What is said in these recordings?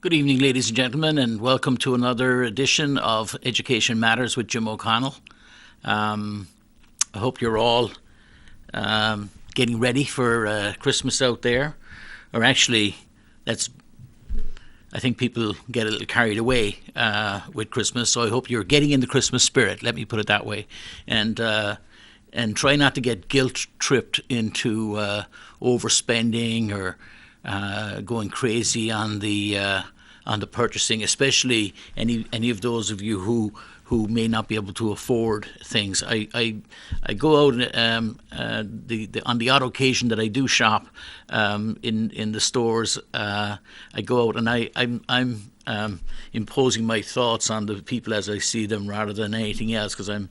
Good evening, ladies and gentlemen, and welcome to another edition of Education Matters with Jim O'Connell. I hope you're all getting ready for Christmas out there. Or actually, I think people get a little carried away with Christmas, so I hope you're getting in the Christmas spirit, let me put it that way. And try not to get guilt-tripped into overspending or going crazy on the purchasing, especially any of those of you who may not be able to afford things. I go out on the odd occasion that I do shop in the stores. I go out and I'm imposing my thoughts on the people as I see them rather than anything else, because I'm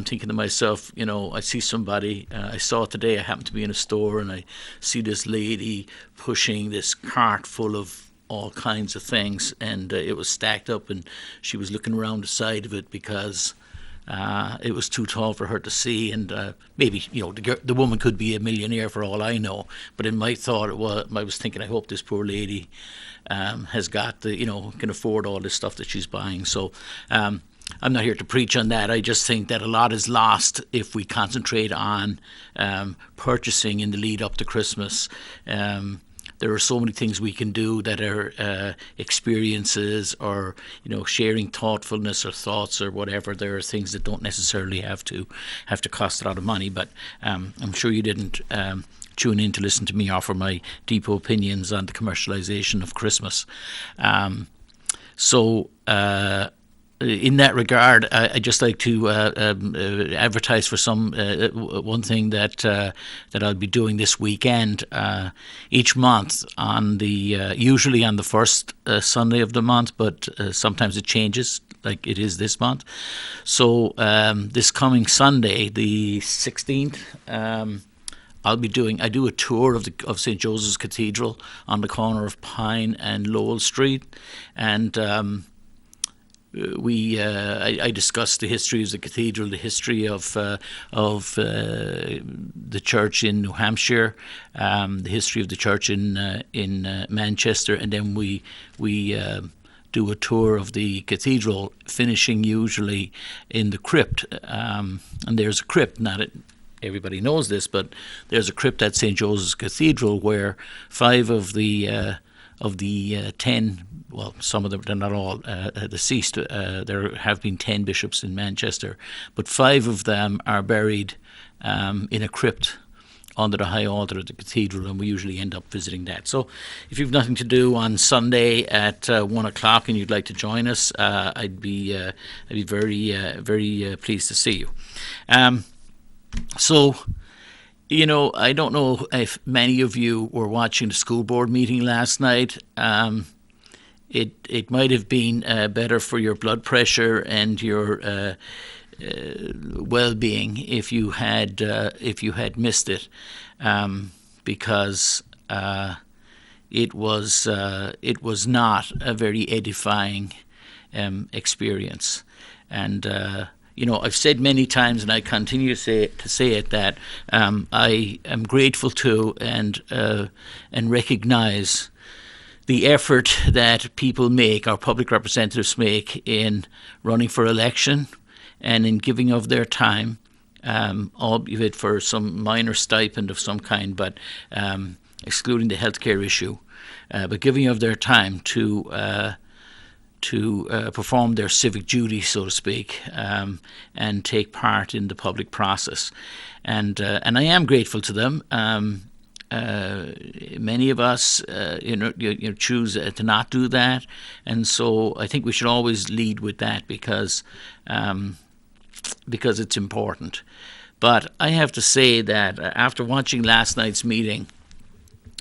thinking to myself, I see somebody. I saw it today. I happened to be in a store and I see this lady pushing this cart full of all kinds of things, and it was stacked up, and she was looking around the side of it because it was too tall for her to see, and maybe the woman could be a millionaire for all I know. But in my thought, I was thinking, I hope this poor lady has got can afford all this stuff that she's buying. So I'm not here to preach on that. I just think that a lot is lost if we concentrate on purchasing in the lead up to Christmas. There are so many things we can do that are experiences or sharing thoughtfulness or thoughts or whatever. There are things that don't necessarily have to cost a lot of money. But I'm sure you didn't tune in to listen to me offer my deep opinions on the commercialization of Christmas. In that regard, I'd just like to advertise for one thing that I'll be doing this weekend. Each month, usually on the first Sunday of the month, but sometimes it changes, like it is this month. So this coming Sunday, the 16th, I do a tour of St. Joseph's Cathedral on the corner of Pine and Lowell Street, and I discussed the history of the cathedral, the history of the church in New Hampshire, the history of the church in Manchester, and then we do a tour of the cathedral, finishing usually in the crypt. And there's a crypt, everybody knows this, but there's a crypt at St. Joseph's Cathedral where 5 of the 10, well, some of them, they're not all deceased. There have been 10 bishops in Manchester, but 5 of them are buried in a crypt under the high altar of the cathedral, and we usually end up visiting that. So if you've nothing to do on Sunday at 1 o'clock and you'd like to join us, I'd be very, very pleased to see you. I don't know if many of you were watching the school board meeting last night. It might have been better for your blood pressure and your well-being if you had missed it, because it was not a very edifying experience. And I've said many times, and I continue to say it, that I am grateful to and recognise the effort that people make, our public representatives make, in running for election and in giving of their time, albeit for some minor stipend of some kind, but excluding the healthcare issue, but giving of their time to perform their civic duty, so to speak, and take part in the public process. And I am grateful to them. Many of us, choose to not do that, and so I think we should always lead with that because it's important. But I have to say that after watching last night's meeting,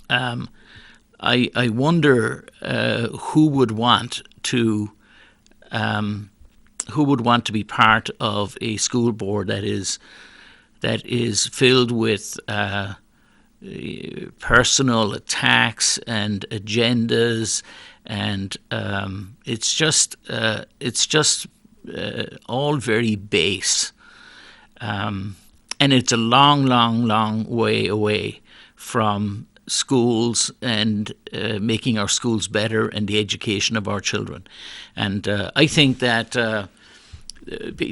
I wonder who would want to be part of a school board that is filled with personal attacks and agendas, and it's just all very base, and it's a long way away from schools and making our schools better and the education of our children. And I think that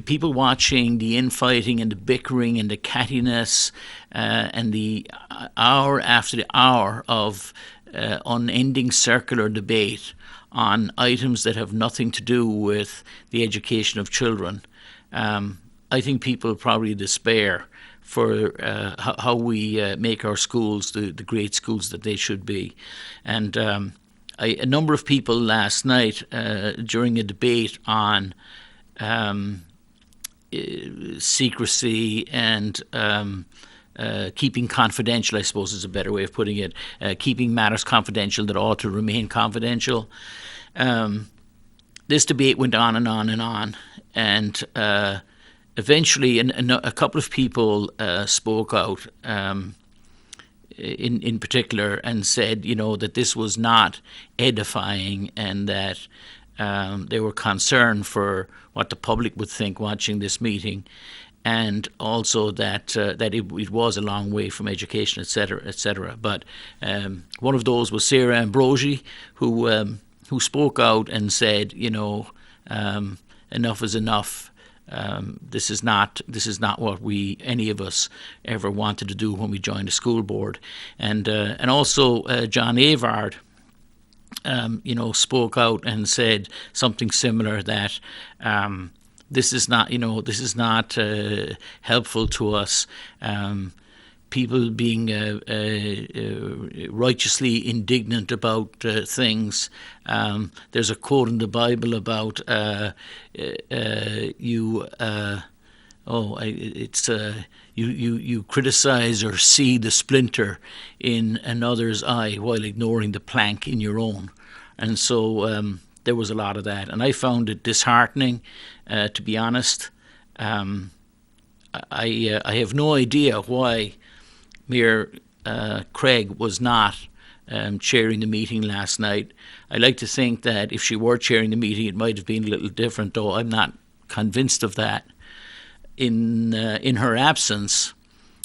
people watching the infighting and the bickering and the cattiness and the hour after the hour of unending circular debate on items that have nothing to do with the education of children, I think people probably despair for how we make our schools the great schools that they should be. And a number of people last night during a debate on secrecy and keeping confidential, I suppose is a better way of putting it, keeping matters confidential that ought to remain confidential. This debate went on and on and on, and eventually a couple of people spoke out in particular and said, that this was not edifying and that they were concerned for what the public would think watching this meeting, and also that it was a long way from education, etc., etc. But one of those was Sarah Ambrosi, who spoke out and said, enough is enough. This is not what any of us ever wanted to do when we joined a school board, and also John Avard, spoke out and said something similar, that this is not helpful to us. People being righteously indignant about things. There's a quote in the Bible about you criticize or see the splinter in another's eye while ignoring the plank in your own. And so there was a lot of that, and I found it disheartening, to be honest. I have no idea why Mayor Craig was not chairing the meeting last night. I like to think that if she were chairing the meeting, it might have been a little different, though I'm not convinced of that. In her absence,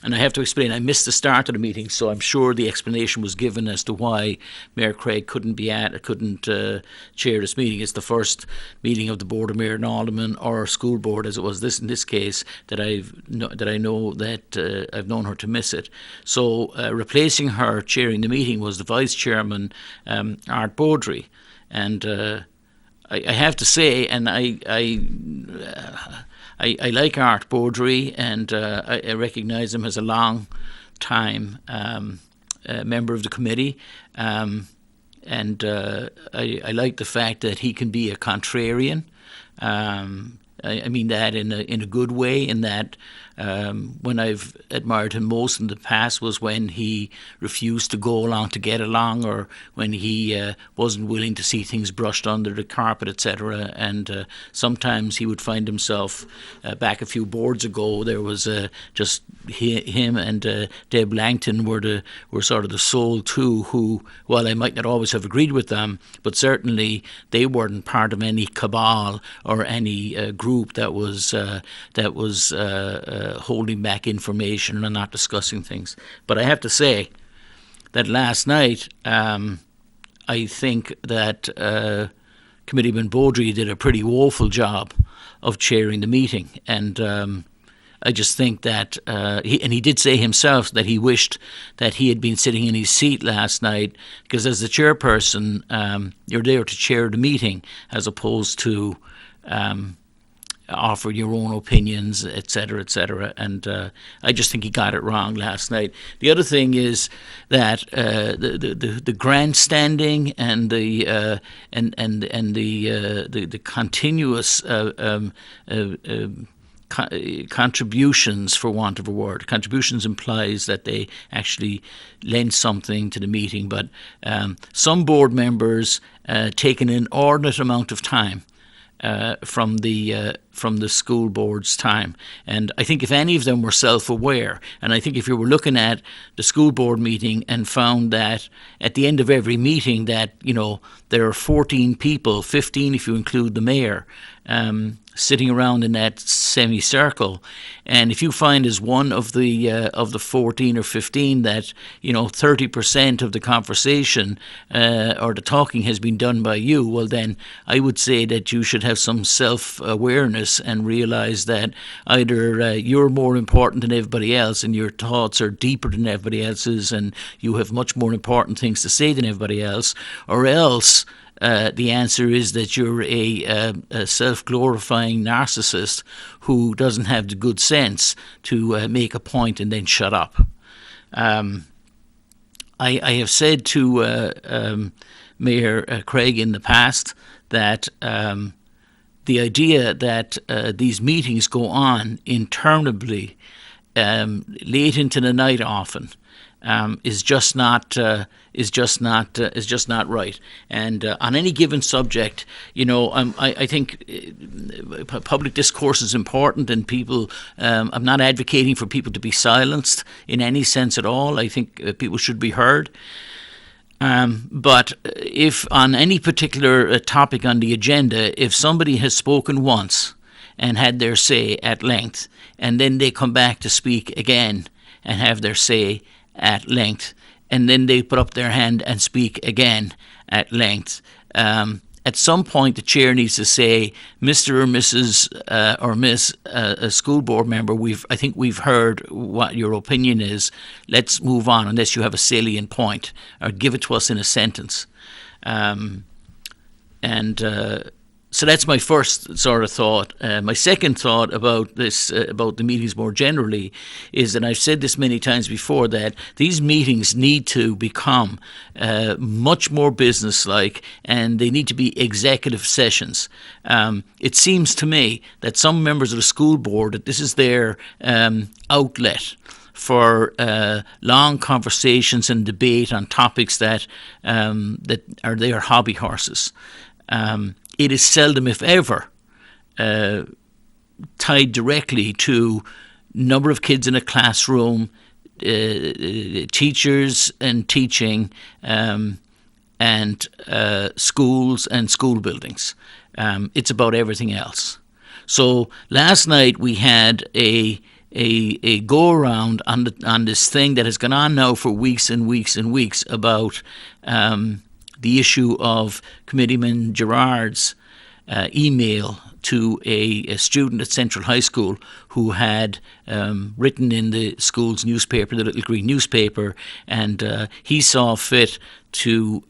and I have to explain, I missed the start of the meeting, so I'm sure the explanation was given as to why Mayor Craig couldn't chair this meeting. It's the first meeting of the Board of Mayor and Aldermen, or school board as it was in this case, that I've known her to miss it. So replacing her chairing the meeting was the Vice Chairman, Art Beaudry. And I have to say, and I like Art Beaudry, and I recognise him as a long-time member of the committee, and I like the fact that he can be a contrarian. I mean that in a good way, in that when I've admired him most in the past was when he refused to go along to get along, or when he wasn't willing to see things brushed under the carpet, etc. And sometimes he would find himself, back a few boards ago, there was just him and Deb Langton were sort of the sole two who, while I might not always have agreed with them, but certainly they weren't part of any cabal or any group that was holding back information and not discussing things. But I have to say that last night, I think that Committeeman Beaudry did a pretty woeful job of chairing the meeting, and I just think that he did say himself that he wished that he had been sitting in his seat last night, because as the chairperson, you're there to chair the meeting as opposed to offer your own opinions, etc., etc. And I just think he got it wrong last night. The other thing is that the grandstanding and the continuous contributions, for want of a word. Contributions implies that they actually lend something to the meeting, but some board members take an inordinate amount of time from the school board's time. And I think if any of them were self-aware, and I think if you were looking at the school board meeting and found that at the end of every meeting that, there are 14 people, 15 if you include the mayor, sitting around in that semicircle, and if you find as one of the 14 or 15 that 30% of the conversation or the talking has been done by you, well then I would say that you should have some self-awareness and realize that either you're more important than everybody else and your thoughts are deeper than everybody else's and you have much more important things to say than everybody else, or else the answer is that you're a self-glorifying narcissist who doesn't have the good sense to make a point and then shut up. I have said to Mayor Craig in the past that the idea that these meetings go on interminably, late into the night often, is just not right. And on any given subject, I think public discourse is important, and people. I'm not advocating for people to be silenced in any sense at all. I think people should be heard. But if on any particular topic on the agenda, if somebody has spoken once and had their say at length, and then they come back to speak again and have their say at length, and then they put up their hand and speak again at length. At some point, the chair needs to say, Mr. or Mrs. Or Miss, a school board member, I think we've heard what your opinion is. Let's move on, unless you have a salient point, or give it to us in a sentence. So that's my first sort of thought. My second thought about this, about the meetings more generally, is that I've said this many times before, that these meetings need to become much more businesslike, and they need to be executive sessions. It seems to me that some members of the school board, that this is their outlet for long conversations and debate on topics that are their hobby horses. It is seldom, if ever, tied directly to number of kids in a classroom, teachers and teaching, and schools and school buildings. It's about everything else. So last night we had a go around on this thing that has gone on now for weeks and weeks and weeks about the issue of Committeeman Gerard's email to a student at Central High School who had written in the school's newspaper, the Little Green newspaper, and he saw fit to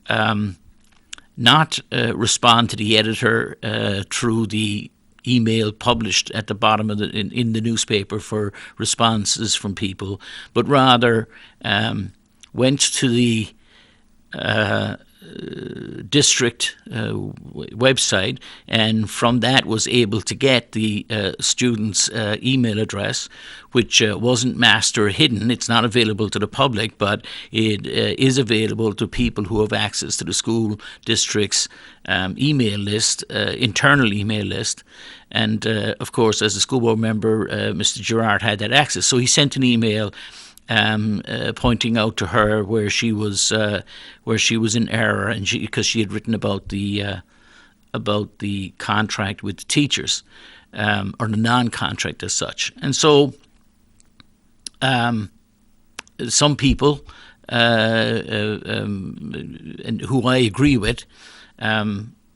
not respond to the editor through the email published at the bottom of in the newspaper for responses from people, but rather went to the district website, and from that was able to get the student's email address, which wasn't masked or hidden. It's not available to the public, but it is available to people who have access to the school district's email list, internal email list. And of course, as a school board member, Mr. Gerard had that access. So he sent an email pointing out to her where she was in error, and because she had written about the contract with the teachers, or the non-contract as such. And so some people, and who I agree with,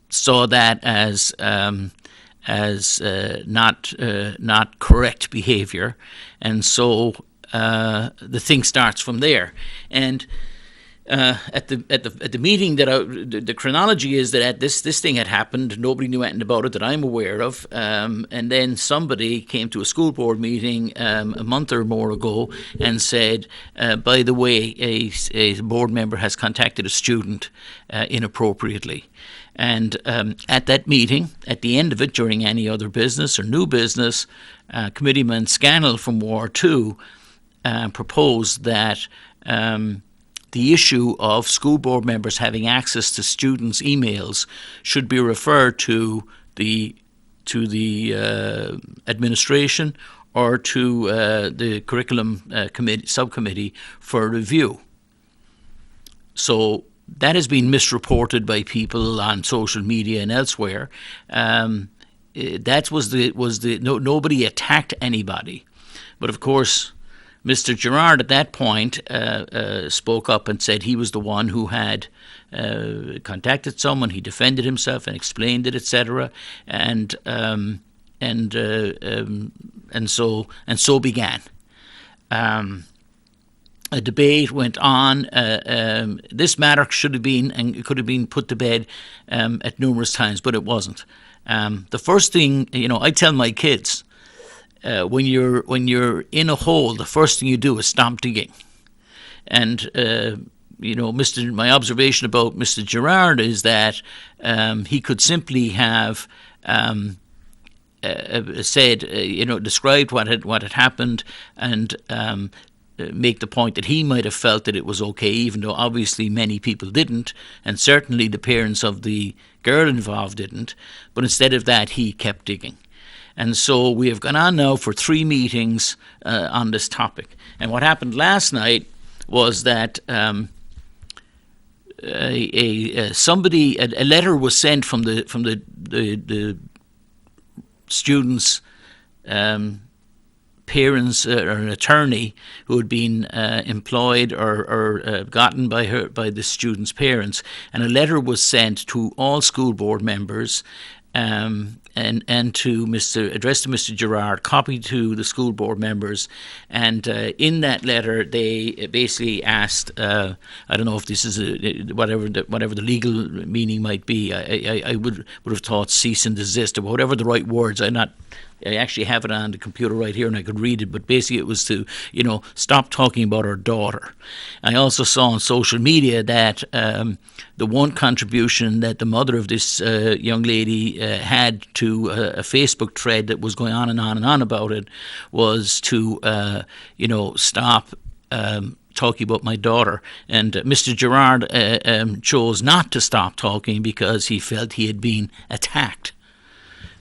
saw that as not correct behaviour, and so the thing starts from there. And at the meeting, the chronology is that this thing had happened. Nobody knew anything about it that I'm aware of. And then somebody came to a school board meeting a month or more ago and said, by the way, a board member has contacted a student inappropriately. And at that meeting, at the end of it, during any other business or new business, Committeeman Scannell from Ward 2 proposed that the issue of school board members having access to students' emails should be referred to the administration or to the curriculum subcommittee for review. So that has been misreported by people on social media and elsewhere. that was the no, nobody attacked anybody, but of course, Mr. Gerard at that point spoke up and said he was the one who had contacted someone. He defended himself and explained it, etc. And so began. A debate went on. This matter should have been and could have been put to bed at numerous times, but it wasn't. The first thing, I tell my kids, when you're in a hole, the first thing you do is stop digging. And my observation about Mr. Gerard is that he could simply have said, described what had happened, and make the point that he might have felt that it was okay, even though obviously many people didn't, and certainly the parents of the girl involved didn't. But instead of that, he kept digging. And so we have gone on now for 3 meetings on this topic. And what happened last night was that a letter was sent from the students' parents, or an attorney who had been employed or gotten by the students' parents, and a letter was sent to all school board members. And addressed to Mr. Gerard, copied to the school board members, and in that letter they basically asked, I don't know if this is whatever the legal meaning might be. I would have thought cease and desist, or whatever the right words. I actually have it on the computer right here and I could read it, but basically it was to, stop talking about our daughter. I also saw on social media that the one contribution that the mother of this young lady had to a Facebook thread that was going on and on and on about it was to, stop talking about my daughter. And Mr. Gerard chose not to stop talking because he felt he had been attacked.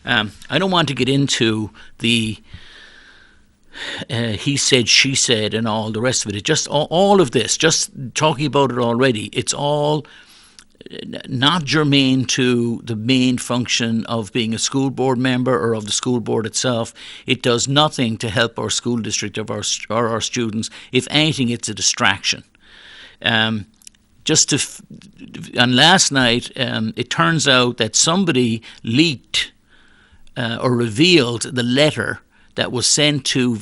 I don't want to get into the he said, she said, and all the rest of it. It just all of this, just talking about it already, it's all not germane to the main function of being a school board member or of the school board itself. It does nothing to help our school district or our students. If anything, it's a distraction. And last night, it turns out that somebody leaked or revealed the letter that was sent to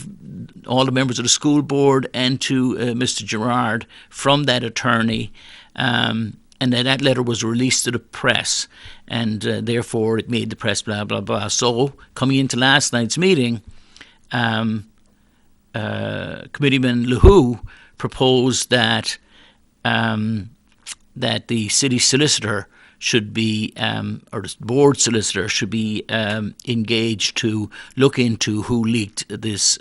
all the members of the school board and to Mr. Gerard from that attorney, and that letter was released to the press, and therefore it made the press blah, blah, blah. So, coming into last night's meeting, Committeeman LaHoo proposed that the city solicitor should be, or the board solicitor should be engaged to look into who leaked this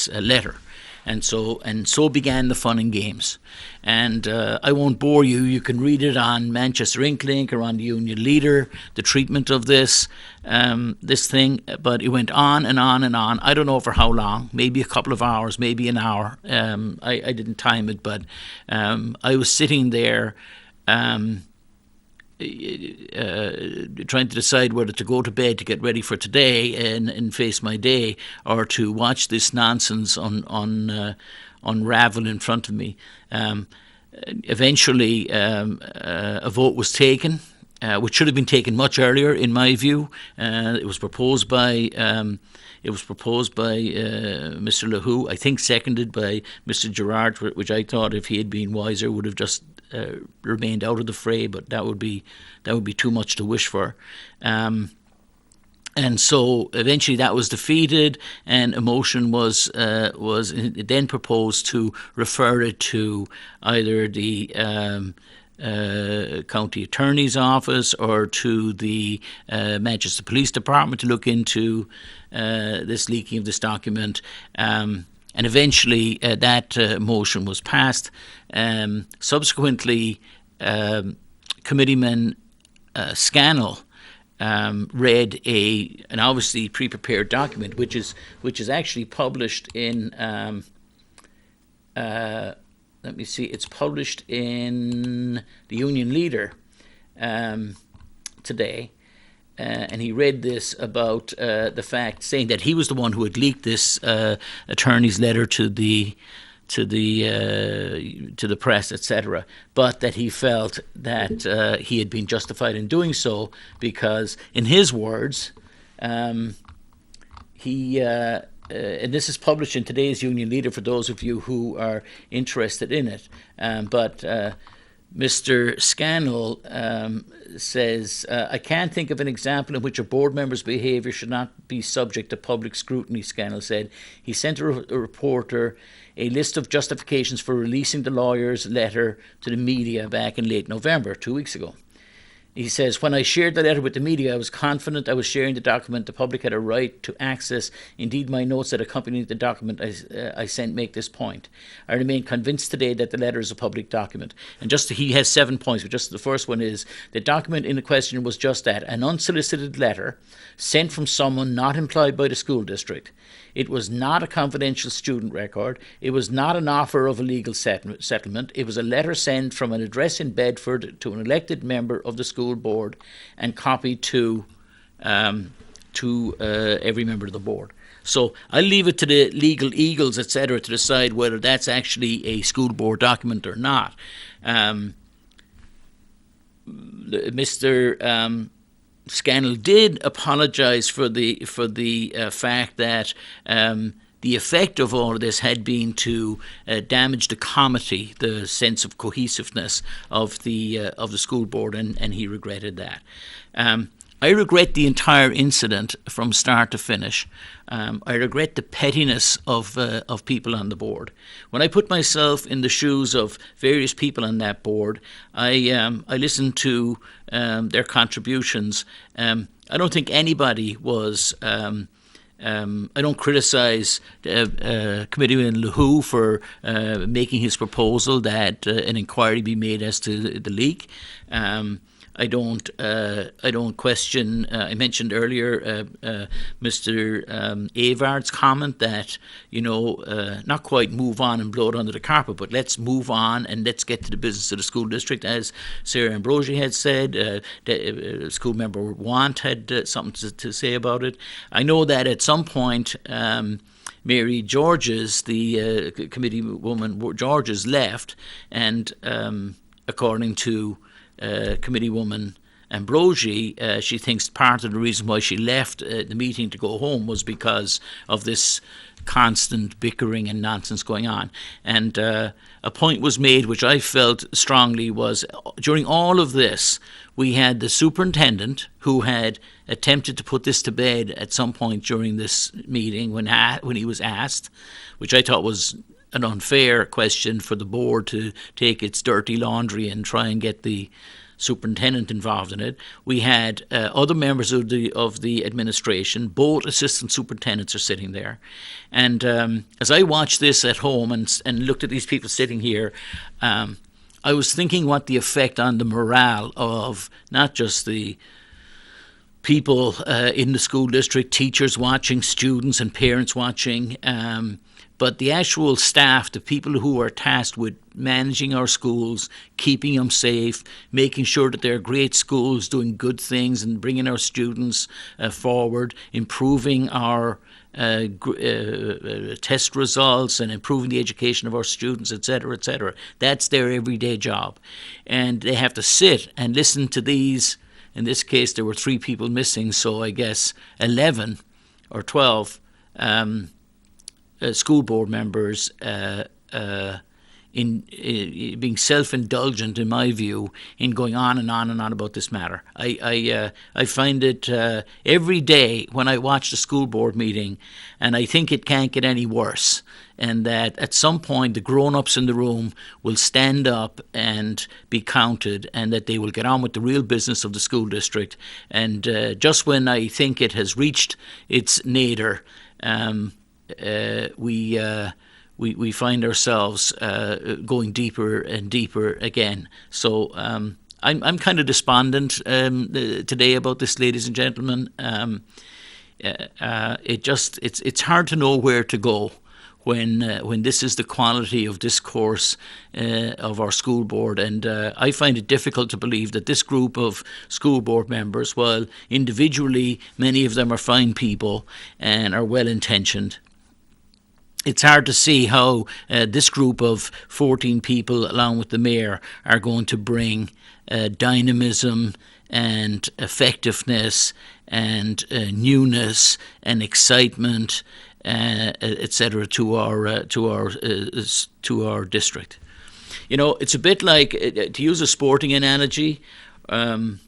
letter. And so began the fun and games. And I won't bore you. You can read it on Manchester Inklink or on the Union Leader, the treatment of this thing. But it went on and on and on. I don't know for how long, maybe a couple of hours, maybe an hour. I didn't time it, but I was sitting there trying to decide whether to go to bed to get ready for today and face my day, or to watch this nonsense unravel in front of me. Eventually, a vote was taken, which should have been taken much earlier, in my view. It was proposed by Mr. LaHoo, I think seconded by Mr. Gerard, which I thought, if he had been wiser, would have just remained out of the fray, but that would be too much to wish for. And so eventually that was defeated, and a motion was then proposed to refer it to either the county attorney's office or to the Manchester Police Department to look into this leaking of this document. And eventually that motion was passed. Subsequently, Committeeman Scannell read an obviously pre-prepared document, which is actually published in. Let me see. It's published in the Union Leader today. and he read this about the fact, saying that he was the one who had leaked this attorney's letter to the press, etc. But that he felt that he had been justified in doing so because, in his words, he. And this is published in today's Union Leader for those of you who are interested in it. But Mr. Scannell says, I can't think of an example in which a board member's behaviour should not be subject to public scrutiny, Scannell said. He sent a reporter a list of justifications for releasing the lawyer's letter to the media back in late November, 2 weeks ago. He says, when I shared the letter with the media, I was confident I was sharing the document the public had a right to access. Indeed, my notes that accompanied the document I sent make this point. I remain convinced today that the letter is a public document. And he has 7 points, but just the first one is, the document in the question was just that, an unsolicited letter sent from someone not employed by the school district. It was not a confidential student record. It was not an offer of a legal settlement. It was a letter sent from an address in Bedford to an elected member of the school board and copied to every member of the board. So I'll leave it to the legal eagles, etc., to decide whether that's actually a school board document or not. Mr. Scannell did apologise for the fact that the effect of all of this had been to damage the comity, the sense of cohesiveness of the school board, and he regretted that. I regret the entire incident from start to finish. I regret the pettiness of people on the board. When I put myself in the shoes of various people on that board, I listened to their contributions. I don't think anybody was. I don't criticise Committeeman Lahoo for making his proposal that an inquiry be made as to the leak. I don't question. I mentioned earlier Mr. Avard's comment that not quite move on and blow it under the carpet, but let's move on and let's get to the business of the school district, as Sarah Ambrosi had said. School member Want had something to say about it. I know that at some point Mary Georges, the committee woman Georges, left, and according to Committeewoman Ambrosi, she thinks part of the reason why she left the meeting to go home was because of this constant bickering and nonsense going on. And a point was made, which I felt strongly, was during all of this, we had the superintendent who had attempted to put this to bed at some point during this meeting when he was asked, which I thought was an unfair question for the board to take its dirty laundry and try and get the superintendent involved in it. We had other members of the administration. Both assistant superintendents are sitting there, and as I watched this at home and looked at these people sitting here, I was thinking what the effect on the morale of not just the people in the school district, teachers watching, students and parents watching, but the actual staff, the people who are tasked with managing our schools, keeping them safe, making sure that they're great schools, doing good things and bringing our students forward, improving our test results and improving the education of our students, etc., etc. That's their everyday job. And they have to sit and listen to these. In this case, there were 3 people missing, so I guess 11 or 12 school board members in being self-indulgent, in my view, in going on and on and on about this matter. I find it every day when I watch the school board meeting, and I think it can't get any worse. And that at some point the grown-ups in the room will stand up and be counted, and that they will get on with the real business of the school district. And just when I think it has reached its nadir, we find ourselves going deeper and deeper again. So I'm kind of despondent today about this, ladies and gentlemen. It's hard to know where to go when this is the quality of discourse of our school board. And I find it difficult to believe that this group of school board members, while individually many of them are fine people and are well intentioned, it's hard to see how this group of 14 people, along with the mayor, are going to bring dynamism and effectiveness and newness and excitement, etc., to our district. You know, it's a bit like, to use a sporting analogy, or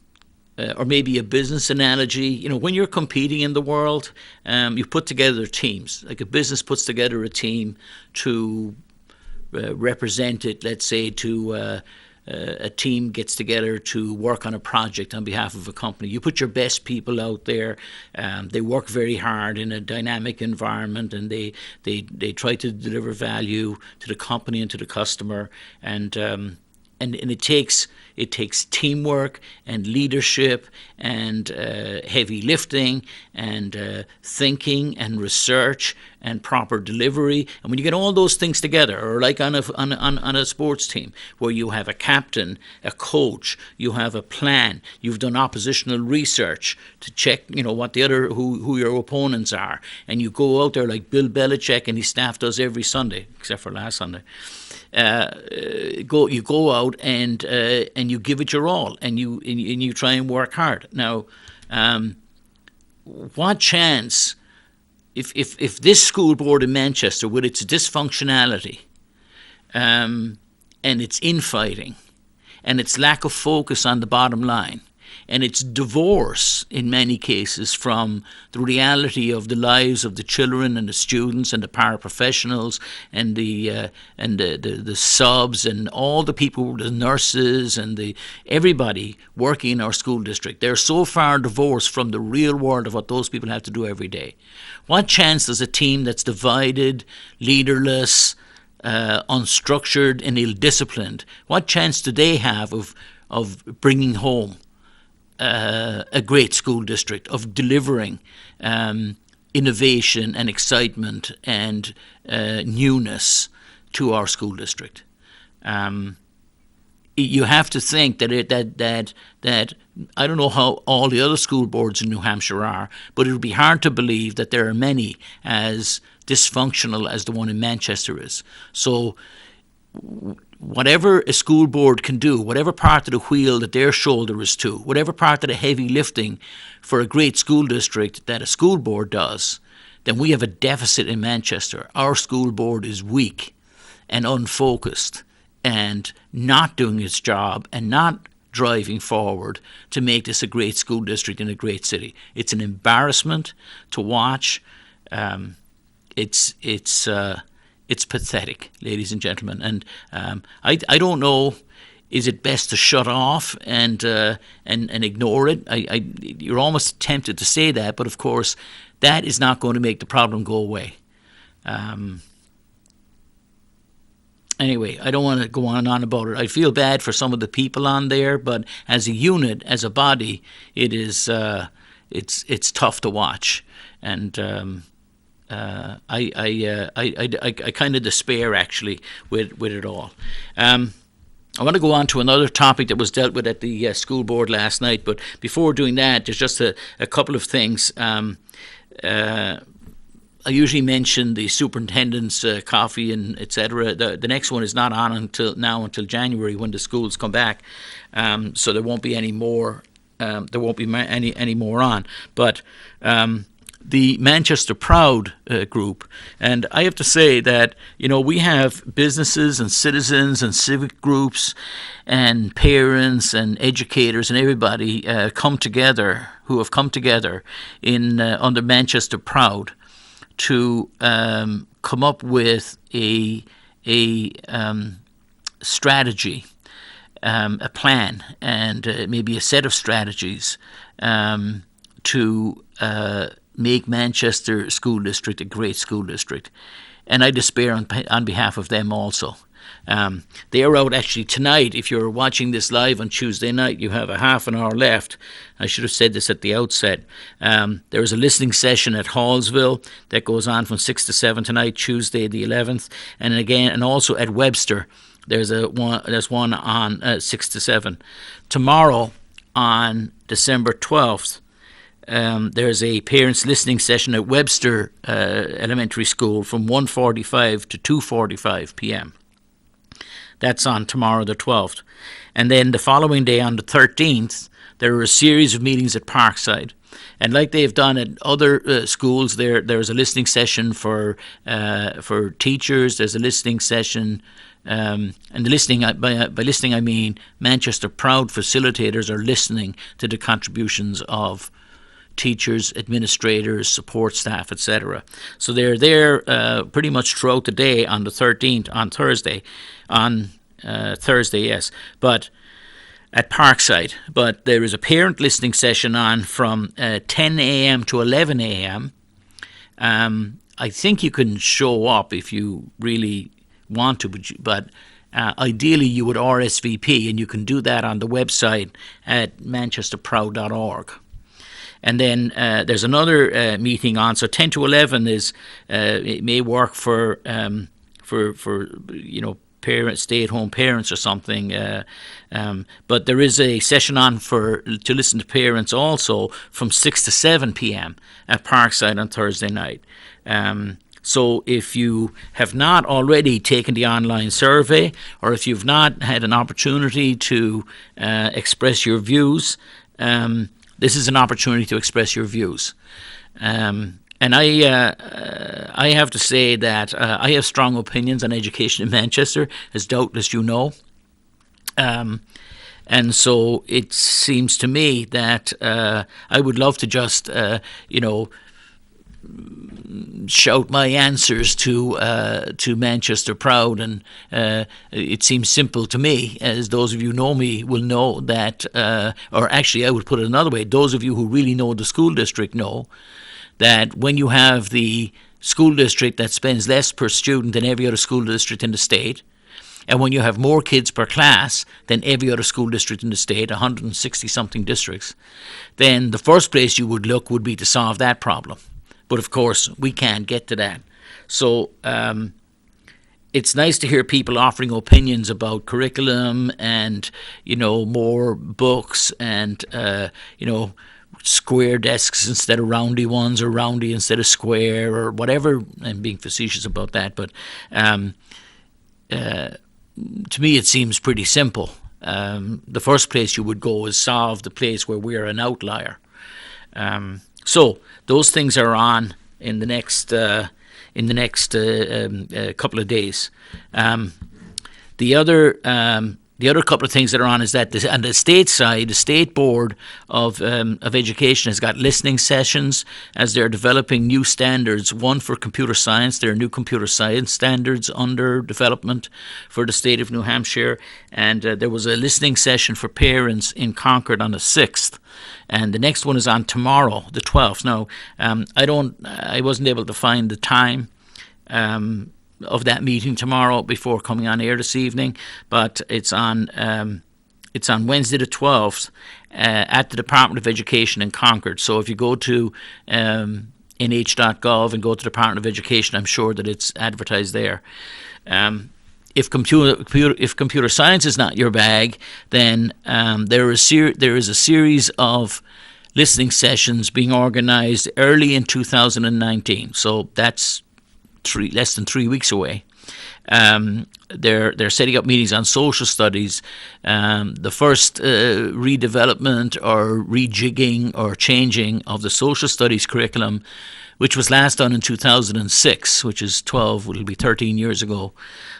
maybe a business analogy. You know, when you're competing in the world, you put together teams. Like a business puts together a team to represent it. Let's say to a team gets together to work on a project on behalf of a company. You put your best people out there. They work very hard in a dynamic environment, and they try to deliver value to the company and to the customer. And it takes teamwork and leadership and heavy lifting and thinking and research and proper delivery. And when you get all those things together, or like on a sports team, where you have a captain, a coach, you have a plan, you've done oppositional research to check, you know, what the other who your opponents are, and you go out there like Bill Belichick and his staff does every Sunday, except for last Sunday. You go out and you give it your all, and you try and work hard. Now, what chance, if this school board in Manchester, with its dysfunctionality, and its infighting, and its lack of focus on the bottom line, and its divorce in many cases from the reality of the lives of the children and the students and the paraprofessionals and the subs and all the people, the nurses and everybody working in our school district. They're so far divorced from the real world of what those people have to do every day. What chance does a team that's divided, leaderless, unstructured and ill-disciplined, what chance do they have of bringing home a great school district, of delivering innovation and excitement and newness to our school district? You have to think that I don't know how all the other school boards in New Hampshire are, but it would be hard to believe that there are many as dysfunctional as the one in Manchester is. So whatever a school board can do, whatever part of the wheel that their shoulder is to, whatever part of the heavy lifting for a great school district that a school board does, then we have a deficit in Manchester. Our school board is weak and unfocused and not doing its job and not driving forward to make this a great school district in a great city. It's an embarrassment to watch. It's pathetic, ladies and gentlemen. And I don't know, is it best to shut off and ignore it? You're almost tempted to say that, but of course, that is not going to make the problem go away. Anyway, I don't want to go on and on about it. I feel bad for some of the people on there, but as a unit, as a body, it is it's tough to watch. And I kind of despair actually with it all. I want to go on to another topic that was dealt with at the school board last night, but before doing that, there's just a couple of things. I usually mention the superintendent's coffee and etc. The next one is not on until January, when the schools come back, so there won't be any more. There won't be any more on, but. The Manchester Proud group. And I have to say that, you know, we have businesses and citizens and civic groups and parents and educators and everybody who have come together in under Manchester Proud to come up with a strategy, a plan, and maybe a set of strategies to make Manchester School District a great school district. And I despair on behalf of them also. They are out actually tonight. If you're watching this live on Tuesday night, you have a half an hour left. I should have said this at the outset. There is a listening session at Hallsville that goes on from 6 to 7 tonight, Tuesday the 11th, and also at Webster. There's one on 6 to 7. Tomorrow, on December 12th, there's a parents listening session at Webster Elementary School from 1:45 to 2:45 p.m. That's on tomorrow the 12th. And then the following day, on the 13th, there are a series of meetings at Parkside. And like they've done at other schools, there's a listening session for teachers. There's a listening session, and the listening by listening I mean Manchester Proud facilitators are listening to the contributions of teachers, administrators, support staff, etc. So they're there pretty much throughout the day on the 13th, on Thursday, yes, but at Parkside. But there is a parent listening session on from 10 a.m. to 11 a.m. I think you can show up if you really want to, but ideally you would RSVP, and you can do that on the website at manchesterproud.org. And then there's another meeting on. So 10 to 11 is it may work for parents, stay-at-home parents or something. But there is a session on to listen to parents also from 6 to 7 p.m. at Parkside on Thursday night. So if you have not already taken the online survey, or if you've not had an opportunity to express your views, this is an opportunity to express your views. And I have to say that I have strong opinions on education in Manchester, as doubtless you know. And so it seems to me that I would love to just, shout my answers to Manchester Proud, and it seems simple to me, as those of you who know me will know that, or actually I would put it another way, those of you who really know the school district know that when you have the school district that spends less per student than every other school district in the state, and when you have more kids per class than every other school district in the state, 160-something districts, then the first place you would look would be to solve that problem. But of course, we can't get to that. So it's nice to hear people offering opinions about curriculum and, more books and, square desks instead of roundy ones, or roundy instead of square, or whatever. I'm being facetious about that. But to me, it seems pretty simple. The first place you would go is solve the place where we're an outlier. So those things are on in the next couple of days. The other couple of things that are on is that on the state side, the State Board of Education has got listening sessions as they're developing new standards. One for computer science. There are new computer science standards under development for the state of New Hampshire. And there was a listening session for parents in Concord on the 6th. And the next one is on tomorrow, the 12th. Now, I wasn't able to find the time of that meeting tomorrow before coming on air this evening, but it's on Wednesday the 12th at the Department of Education in Concord. So if you go to nh.gov and go to the Department of Education, I'm sure that it's advertised there. If computer science is not your bag, then there is a series of listening sessions being organised early in 2019. So that's less than 3 weeks away. They're setting up meetings on social studies. The first redevelopment or rejigging or changing of the social studies curriculum, which was last done in 2006, which is it'll be 13 years ago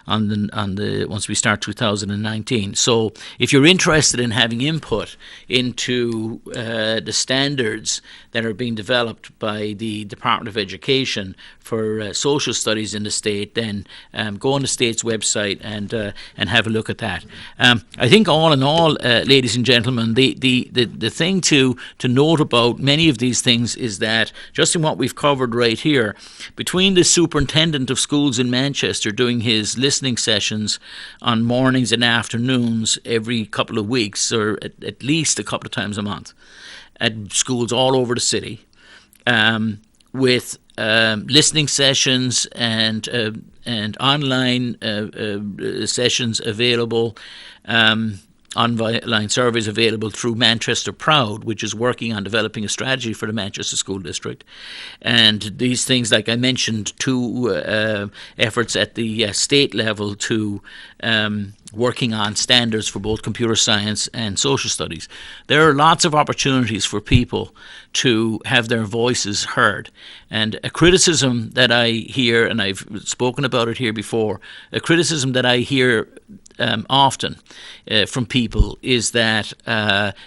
once we start 2019. So if you're interested in having input into the standards that are being developed by the Department of Education for social studies in the state, then go on the state's website and have a look at that. I think all in all, ladies and gentlemen, the thing to note about many of these things is that just in what we've covered covered right here. Between the superintendent of schools in Manchester doing his listening sessions on mornings and afternoons every couple of weeks, or at least a couple of times a month, at schools all over the city, with listening sessions and online sessions available, online surveys available through Manchester Proud, which is working on developing a strategy for the Manchester School District. And these things, like I mentioned, two efforts at the state level to working on standards for both computer science and social studies. There are lots of opportunities for people to have their voices heard. And a criticism that I hear, and I've spoken about it here before, a criticism that I hear often from people is that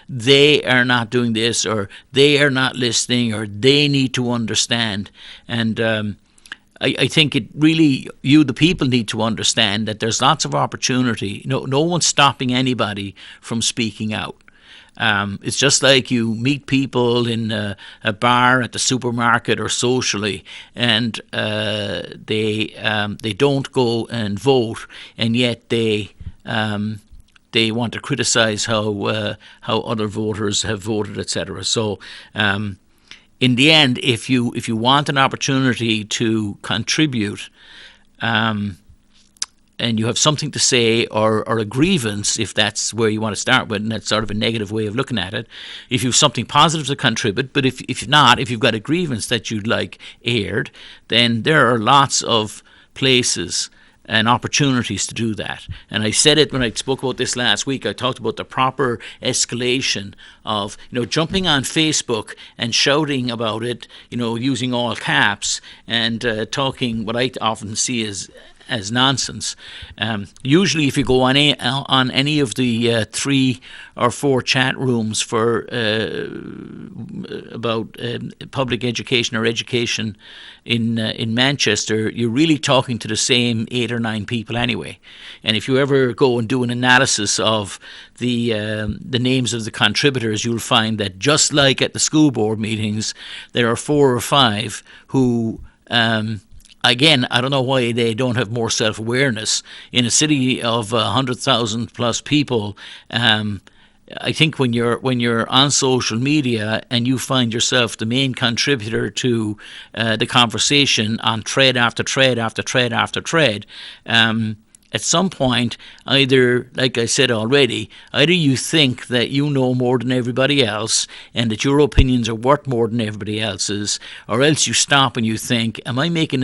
they are not doing this, or they are not listening, or they need to understand. And I think it really, you, the people, need to understand that there's lots of opportunity. No one's stopping anybody from speaking out. It's just like you meet people in a bar, at the supermarket, or socially, and they don't go and vote, and yet they want to criticise how other voters have voted, etc. So in the end, if you want an opportunity to contribute, and you have something to say, or a grievance, if that's where you want to start with, and that's sort of a negative way of looking at it, if you have something positive to contribute, but if you've got a grievance that you'd like aired, then there are lots of places and opportunities to do that. And I said it when I spoke about this last week. I talked about the proper escalation of, jumping on Facebook and shouting about it, using all caps, and talking what I often see as nonsense. Usually, if you go on any of the 3 or 4 chat rooms for about public education or education in Manchester, you're really talking to the same 8 or 9 people anyway. And if you ever go and do an analysis of the names of the contributors, you'll find that just like at the school board meetings, there are 4 or 5 who again, I don't know why they don't have more self-awareness. In a city of 100,000 plus people, I think when you're on social media and you find yourself the main contributor to the conversation on thread after thread after thread after thread, at some point, either, like I said already, either you think that you know more than everybody else and that your opinions are worth more than everybody else's, or else you stop and you think, am I making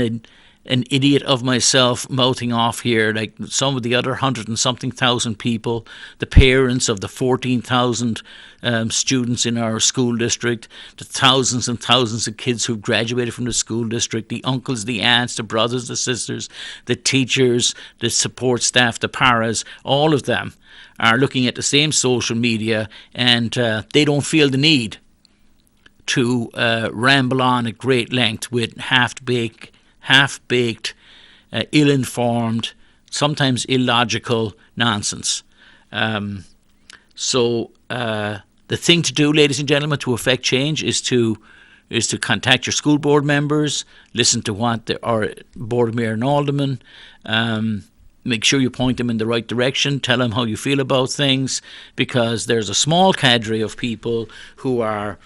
an idiot of myself mouthing off here like some of the other 100 and something thousand people, the parents of the 14,000 students in our school district, the thousands and thousands of kids who've graduated from the school district, the uncles, the aunts, the brothers, the sisters, the teachers, the support staff, the paras, all of them are looking at the same social media, and they don't feel the need to ramble on at great length with half-baked, ill-informed, sometimes illogical nonsense. So the thing to do, ladies and gentlemen, to affect change is to contact your school board members, listen to what our board mayor and aldermen, make sure you point them in the right direction, tell them how you feel about things, because there's a small cadre of people who are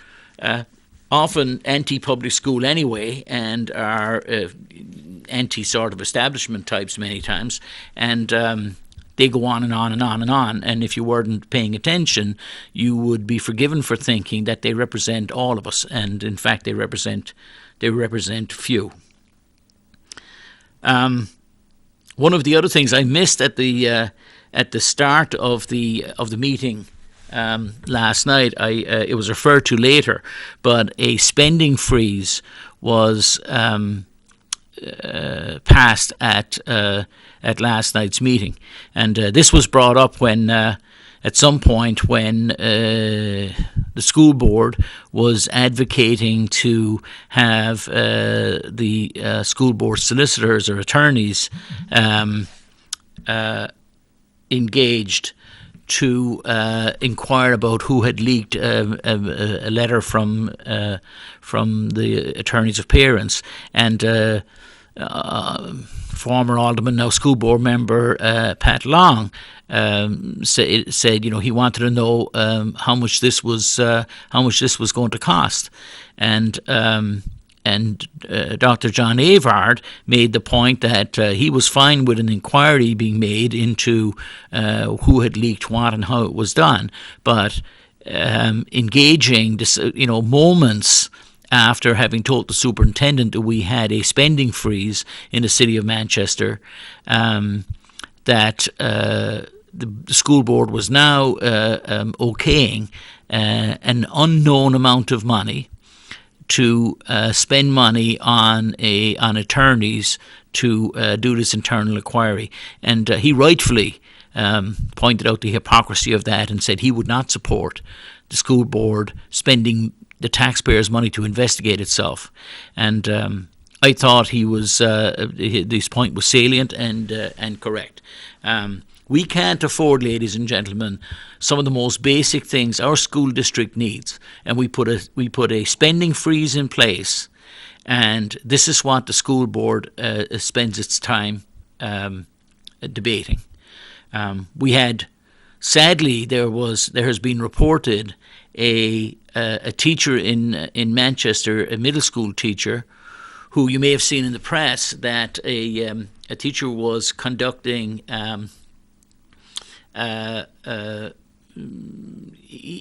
often anti-public school anyway, and are anti-sort of establishment types many times, and they go on and on and on and on. And if you weren't paying attention, you would be forgiven for thinking that they represent all of us, and in fact they represent few. One of the other things I missed at the start of the meeting last night, it was referred to later, but a spending freeze was passed at last night's meeting, and this was brought up when at some point when the school board was advocating to have the school board solicitors or attorneys engaged to inquire about who had leaked a letter from the attorneys of parents, and former alderman, now school board member Pat Long said he wanted to know how much this was going to cost, and Dr. John Avard made the point that he was fine with an inquiry being made into who had leaked what and how it was done, but engaging this, moments after having told the superintendent that we had a spending freeze in the city of Manchester, that the school board was now okaying an unknown amount of money to spend money on attorneys to do this internal inquiry. And he rightfully pointed out the hypocrisy of that and said he would not support the school board spending the taxpayers' money to investigate itself. And I thought his point was salient and correct. We can't afford, ladies and gentlemen, some of the most basic things our school district needs, and we put a spending freeze in place, and this is what the school board spends its time debating. We had, sadly, there has been reported a teacher in Manchester, a middle school teacher, who you may have seen in the press that a teacher was conducting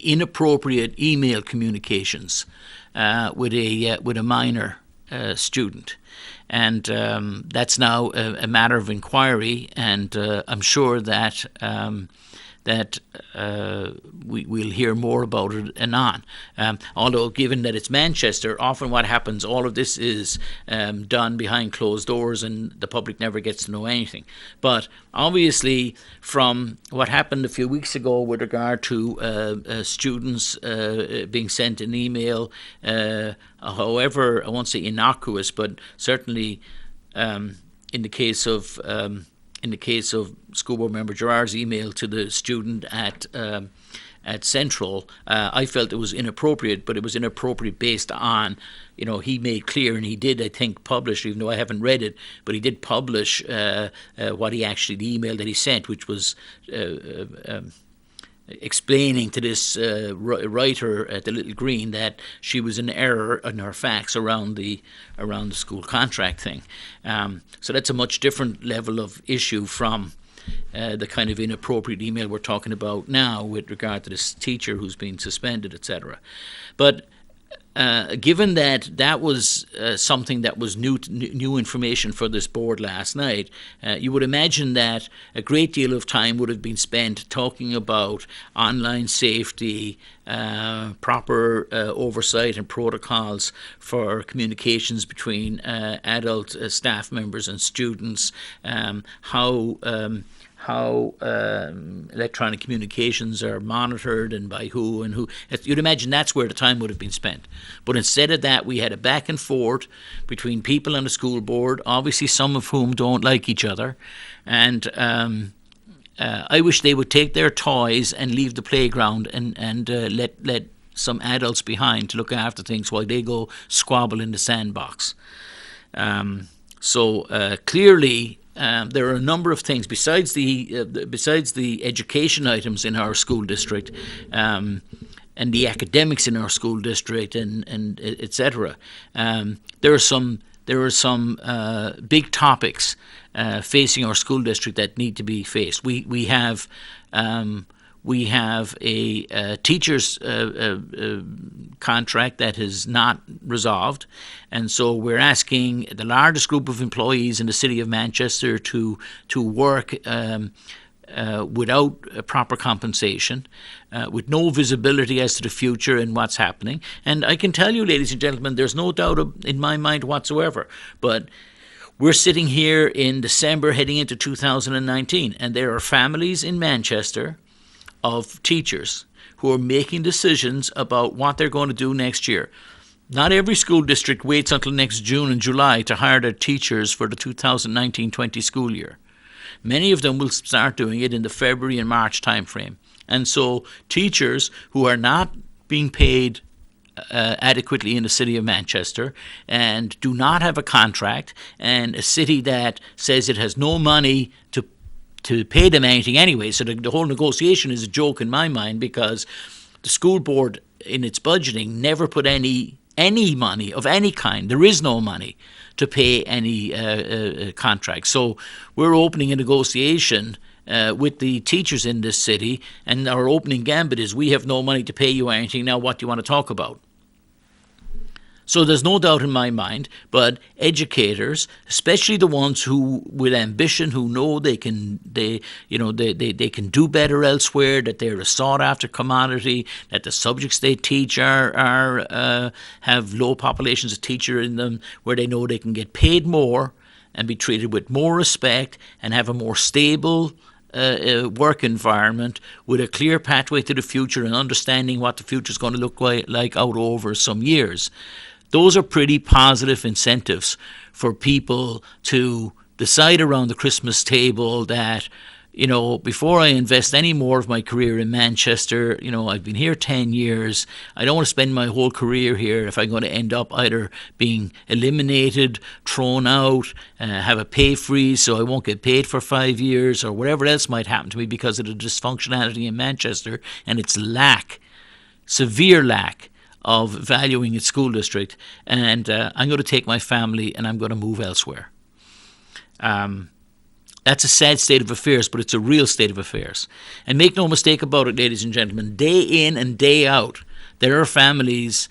inappropriate email communications with a minor student, and that's now a matter of inquiry. And I'm sure that we'll hear more about it anon. Although, given that it's Manchester, often what happens, all of this is done behind closed doors and the public never gets to know anything. But obviously, from what happened a few weeks ago with regard to students being sent an email, however, I won't say innocuous, but certainly in the case of School Board Member Gerard's email to the student at Central, I felt it was inappropriate, but it was inappropriate based on, he made clear, and he did, I think, publish, even though I haven't read it, but he did publish what he actually, the email that he sent, which was explaining to this writer at the Little Green that she was in error in her facts around the school contract thing. So that's a much different level of issue from the kind of inappropriate email we're talking about now with regard to this teacher who's been suspended, etc. But given that was something that was new information for this board last night, you would imagine that a great deal of time would have been spent talking about online safety, proper oversight and protocols for communications between adult staff members and students, how electronic communications are monitored and by who and who. You'd imagine that's where the time would have been spent. But instead of that, we had a back and forth between people on the school board, obviously some of whom don't like each other. And I wish they would take their toys and leave the playground and let some adults behind to look after things while they go squabble in the sandbox. So clearly, there are a number of things besides the education items in our school district, and the academics in our school district, and etc. There are some big topics facing our school district that need to be faced. We have a teacher's contract that is not resolved, and so we're asking the largest group of employees in the city of Manchester to work without proper compensation, with no visibility as to the future and what's happening. And I can tell you, ladies and gentlemen, there's no doubt in my mind whatsoever, but we're sitting here in December heading into 2019, and there are families in Manchester of teachers who are making decisions about what they're going to do next year. Not every school district waits until next June and July to hire their teachers for the 2019-20 school year. Many of them will start doing it in the February and March timeframe. And so teachers who are not being paid adequately in the city of Manchester and do not have a contract, and a city that says it has no money to pay them anything anyway. So the whole negotiation is a joke in my mind, because the school board in its budgeting never put any money of any kind. There is no money to pay any contract. So we're opening a negotiation with the teachers in this city, and our opening gambit is, we have no money to pay you anything. Now what do you want to talk about? So there's no doubt in my mind, but educators, especially the ones who with ambition, who know they can can do better elsewhere, that they're a sought after commodity, that the subjects they teach have low populations of teacher in them, where they know they can get paid more and be treated with more respect and have a more stable work environment with a clear pathway to the future and understanding what the future is going to look like out over some years. Those are pretty positive incentives for people to decide around the Christmas table that, before I invest any more of my career in Manchester, I've been here 10 years. I don't want to spend my whole career here if I'm going to end up either being eliminated, thrown out, have a pay freeze so I won't get paid for 5 years, or whatever else might happen to me because of the dysfunctionality in Manchester and its severe lack of valuing its school district. And I'm going to take my family and I'm going to move elsewhere. That's a sad state of affairs, but it's a real state of affairs. And make no mistake about it, ladies and gentlemen, day in and day out, there are families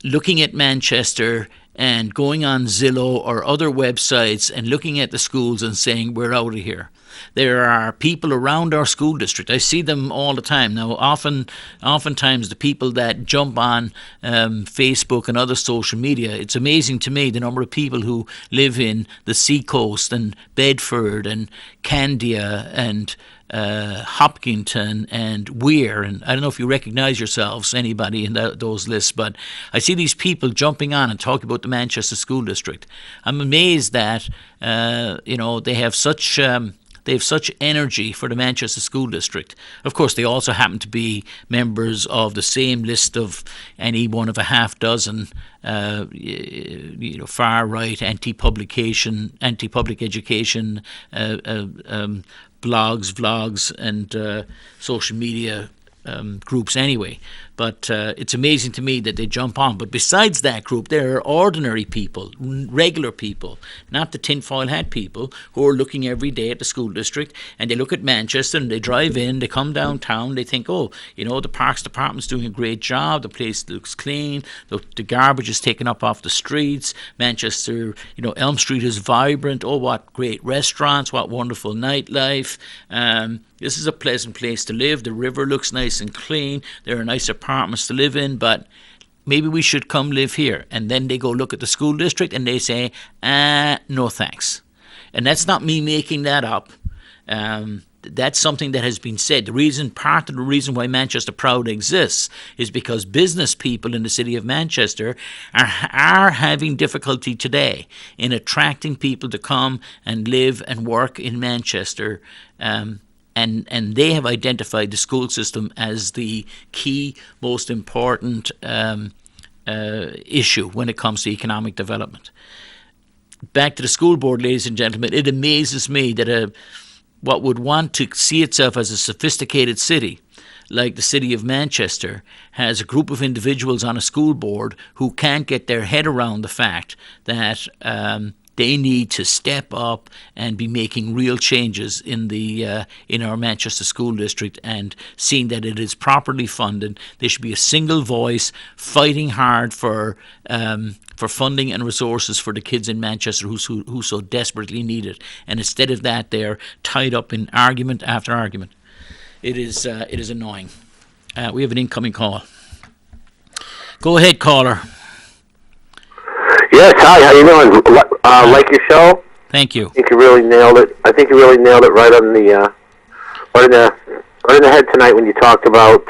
looking at Manchester and going on Zillow or other websites and looking at the schools and saying, we're out of here. There are people around our school district. I see them all the time. Now, oftentimes the people that jump on Facebook and other social media, it's amazing to me the number of people who live in the Seacoast and Bedford and Candia and Hopkinton and Weir, and I don't know if you recognize yourselves, anybody in those lists, but I see these people jumping on and talking about the Manchester School District. I'm amazed that they have such energy for the Manchester School District. Of course, they also happen to be members of the same list of any one of a half dozen far-right anti-public education blogs, vlogs, and social media groups anyway. But it's amazing to me that they jump on. But besides that group, there are ordinary people, regular people, not the tinfoil hat people, who are looking every day at the school district, and they look at Manchester and they drive in, they come downtown, they think, the Parks Department's doing a great job, the place looks clean, the garbage is taken up off the streets, Manchester, Elm Street is vibrant, what great restaurants, what wonderful nightlife. This is a pleasant place to live. The river looks nice and clean. There are nice apartments to live in, but maybe we should come live here. And then they go look at the school district and they say, no thanks. And that's not me making that up. That's something that has been said. Part of the reason why Manchester Proud exists is because business people in the city of Manchester are having difficulty today in attracting people to come and live and work in Manchester. And they have identified the school system as the key, most important issue when it comes to economic development. Back to the school board, ladies and gentlemen, it amazes me that what would want to see itself as a sophisticated city, like the city of Manchester, has a group of individuals on a school board who can't get their head around the fact that they need to step up and be making real changes in our Manchester School District and seeing that it is properly funded. There should be a single voice fighting hard for funding and resources for the kids in Manchester who so desperately need it. And instead of that, they're tied up in argument after argument. It is annoying. We have an incoming call. Go ahead, caller. Yes, hi. How you doing? Like your show? Thank you. I think you really nailed it. Right on the right in the head tonight when you talked about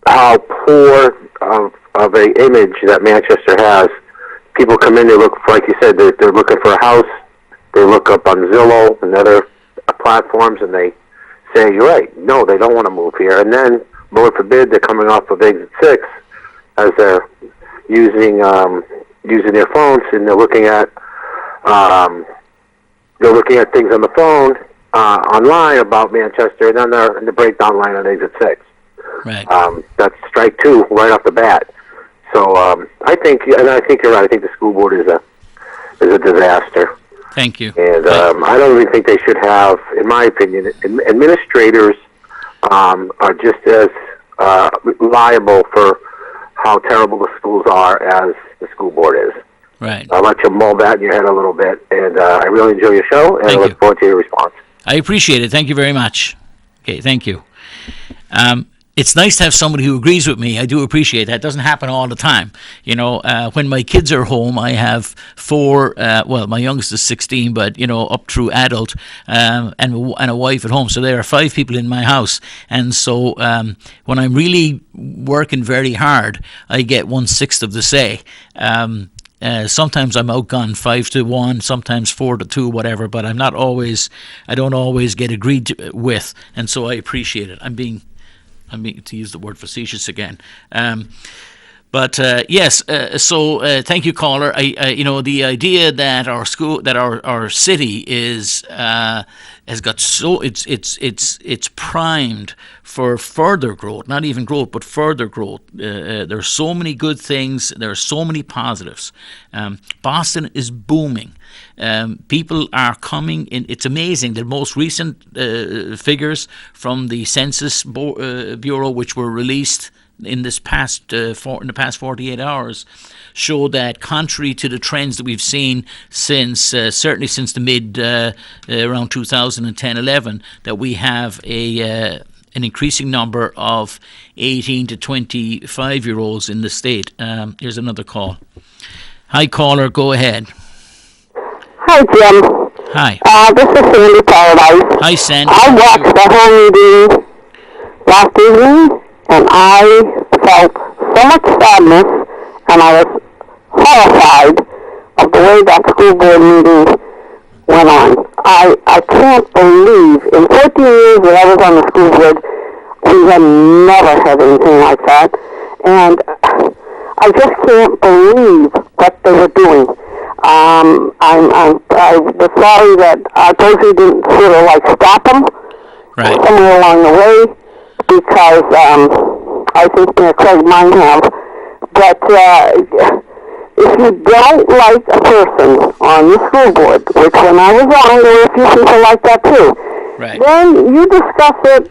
how poor of a image that Manchester has. People come in, they look, like you said, they're looking for a house. They look up on Zillow and other platforms and they say, you're right, no, they don't want to move here. And then, Lord forbid, they're coming off of exit 6 as they're using their phones, and they're looking at things on the phone online about Manchester, and then they're in the breakdown line on exit 6. Right. That's strike 2 right off the bat. So I think you're right. I think the school board is a disaster. Thank you. And I don't even think they should have, in my opinion, administrators are just as liable for how terrible the schools are as the school board is. Right. I'll let you mull that in your head a little bit. And I really enjoy your show, and I look forward to your response. I appreciate it. Thank you very much. Okay, thank you. It's nice to have somebody who agrees with me. I do appreciate that. It doesn't happen all the time. You know, when my kids are home, I have 4, my youngest is 16, but, you know, up through adult, and a wife at home. So there are 5 people in my house. And so when I'm really working very hard, I get 1/6 of the say. Sometimes I'm outgunned 5-1, sometimes 4-2, whatever, but I don't always get agreed with. And so I appreciate it. I'm being, to use the word facetious again. Yes. So thank you, caller. The idea that our school, that our city is has got it's primed for further growth, not even growth, but further growth. There are so many good things. There are so many positives. Boston is booming. People are coming in. It's amazing. The most recent figures from the Census Bureau, which were released in the past 48 hours, show that, contrary to the trends that we've seen certainly since the mid around 2010-11, that we have an increasing number of 18 to 25-year-olds in the state. Here's another call. Hi, caller. Go ahead. Hi, Jim. Hi. This is Sandy Paradise. Hi, Sandy. I watched the whole meeting last evening, and I felt so much sadness, and I was horrified of the way that school board meeting went on. I can't believe, in 14 years that I was on the school board, we had never had anything like that, and I just can't believe what they were doing. I was sorry that Posey didn't sort of like stop them somewhere along the way, because I think Mayor Craig might have. But if you don't like a person on the school board, which when I was on, there were a few people like that too, then you discuss it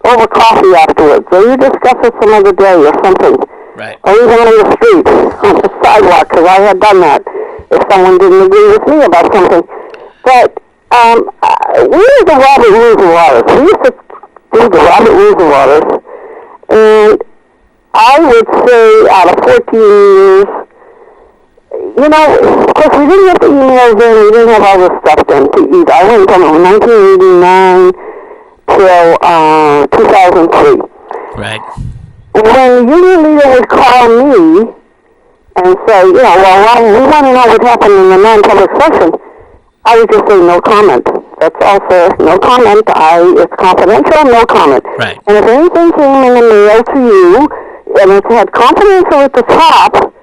over coffee afterwards, or you discuss it some other day or something. Or even on the street, on the sidewalk, because I had done that if someone didn't agree with me about something. But we are the Robert Rules of Waters. We used to do the Robert Rules of Waters, and I would say out of 14 years, you know, of course we didn't get the emails in, we didn't have all this stuff done to either. I went from 1989 till 2003. Right. When union leader would call me and say, you know, well, we want to know what happened in the non-public session, I would just say no comment. That's all, sir. No comment. It's confidential, no comment. Right. And if anything came in the mail to you, and it had confidential at the top,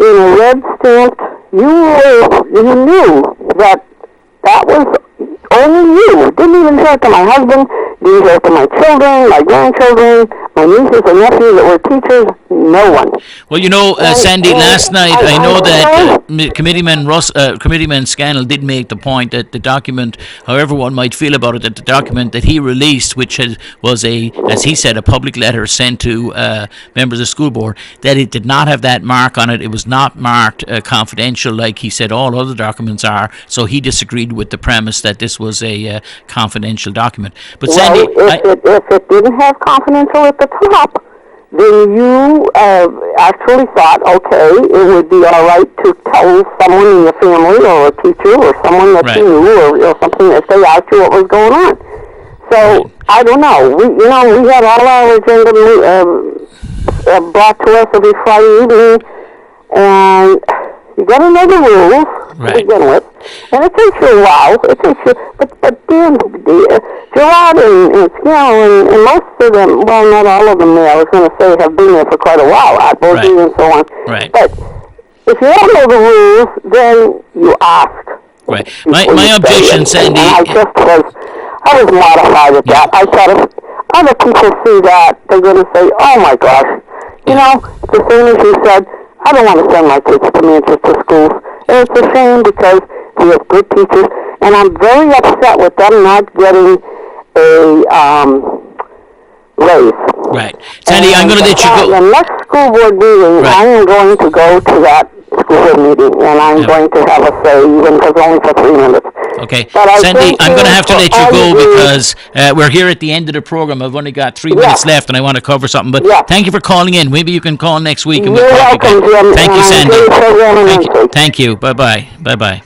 in a red stamp, you knew that was only you. Didn't even show it to my husband, didn't show it to my children, my grandchildren, my nieces and nephews that were teachers, no one. Well, you know, Sandy, last night I know that Committeeman Scannell did make the point that the document, however one might feel about it, that the document that he released, which was as he said, a public letter sent to members of the school board, that it did not have that mark on it. It was not marked confidential like he said all other documents are, so he disagreed with the premise that this was a confidential document. But Sandy, if it didn't have confidential at the top, then you actually thought, okay, it would be all right to tell someone in your family or a teacher or someone that you knew or something if they asked you what was going on. So, I don't know. We had all our agenda brought to us every Friday evening, and you got to know the rules to begin with. And it takes you a while. But Dan, Gerard and Scal and most of them, well, not all of them there, I was going to say, have been there for quite a while, Art Bozzi and so on. Right. But if you don't know the rules, then you ask. Right. My objection, Sandy... I was mortified at that. I thought if other people see that, they're going to say, oh my gosh. You know, the same as you said, I don't want to send my kids to Manchester schools. And it's a shame because we have good teachers, and I'm very upset with them not getting a raise. Right. Sandy, I'm going to let you go. The next school board meeting, I am going to go to that school board meeting, and I'm going to have a say, even if it's only for 3 minutes. Okay. Sandy, I'm going to have to let you go because we're here at the end of the program. I've only got 3 minutes left, and I want to cover something. But thank you for calling in. Maybe you can call next week. And You're welcome, Jim. Thank you, Sandy. Thank you. Bye-bye. Bye-bye.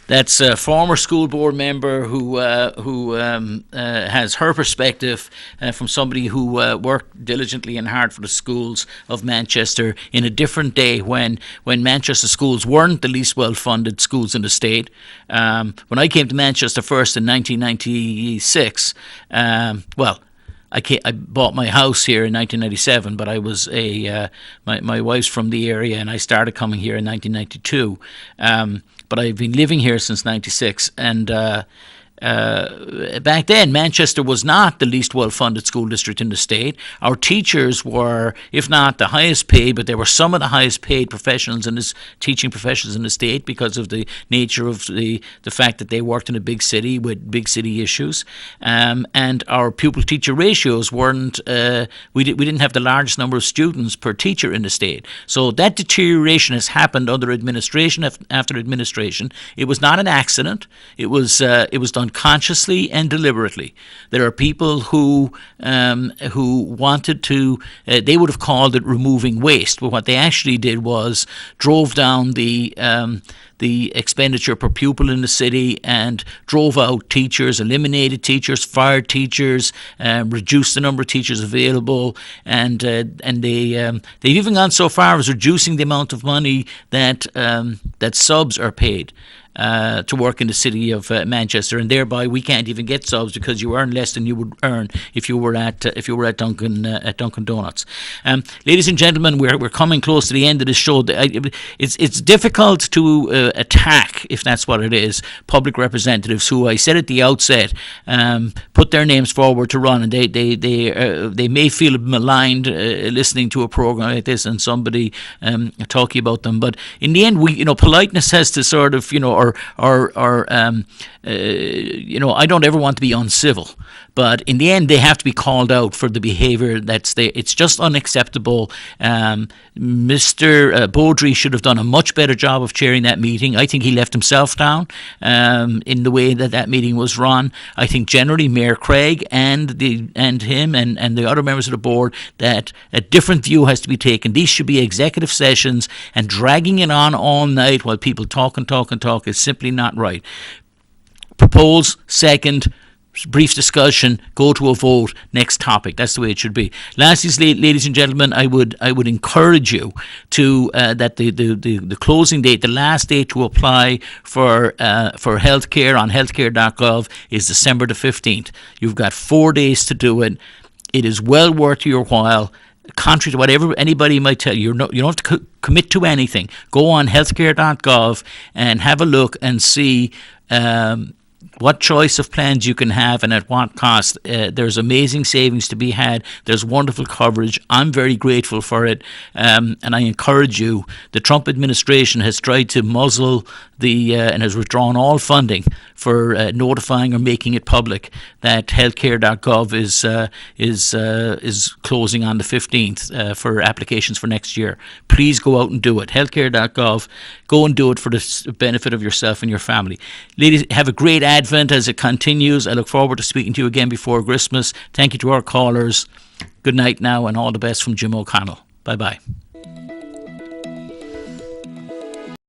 That's a former school board member who has her perspective from somebody who worked diligently and hard for the schools of Manchester in a different day when Manchester schools weren't the least well-funded schools in the state. When I came to Manchester first in 1996, I bought my house here in 1997, but I was my wife's from the area, and I started coming here in 1992. But I've been living here since 96, and back then, Manchester was not the least well-funded school district in the state. Our teachers were, if not the highest paid, but they were some of the highest paid professionals in this teaching professionals in the state because of the nature of the fact that they worked in a big city with big city issues. And our pupil-teacher ratios weren't. We didn't have the largest number of students per teacher in the state. So that deterioration has happened under administration after administration. It was not an accident. It was done consciously and deliberately. There are people who wanted to. They would have called it removing waste, but what they actually did was drove down the expenditure per pupil in the city and drove out teachers, eliminated teachers, fired teachers, reduced the number of teachers available, and they've even gone so far as reducing the amount of money that subs are paid to work in the city of Manchester, and thereby we can't even get subs because you earn less than you would earn if you were at Dunkin' Donuts. Ladies and gentlemen, we're coming close to the end of the show. It's difficult to attack, if that's what it is, public representatives who, I said at the outset, put their names forward to run, and they may feel maligned listening to a program like this and somebody talking about them. But in the end, politeness has to sort of, I don't ever want to be uncivil, but in the end they have to be called out for the behaviour that's there. It's just unacceptable. Mr. Beaudry should have done a much better job of chairing that meeting. I think he left himself down in the way that meeting was run. I think generally Mayor Craig and him and the other members of the board, that a different view has to be taken. These should be executive sessions, and dragging it on all night while people talk is simply not right. Propose, second, brief discussion, go to a vote, next topic. That's the way it should be. Lastly, ladies and gentlemen, I would encourage you to that the closing date, the last date to apply for healthcare on healthcare.gov is December the 15th. You've got 4 days to do it. It is well worth your while. Contrary to whatever anybody might tell you, you don't have to commit to anything. Go on healthcare.gov and have a look and see what choice of plans you can have and at what cost. There's amazing savings to be had. There's wonderful coverage. I'm very grateful for it, and I encourage you. The Trump administration has tried to muzzle and has withdrawn all funding for notifying or making it public that healthcare.gov is closing on the 15th for applications for next year. Please go out and do it. Healthcare.gov. Go and do it for the benefit of yourself and your family. Ladies, have a great Advent as it continues. I look forward to speaking to you again before Christmas. Thank you to our callers. Good night now, and all the best from Jim O'Connell. Bye-bye.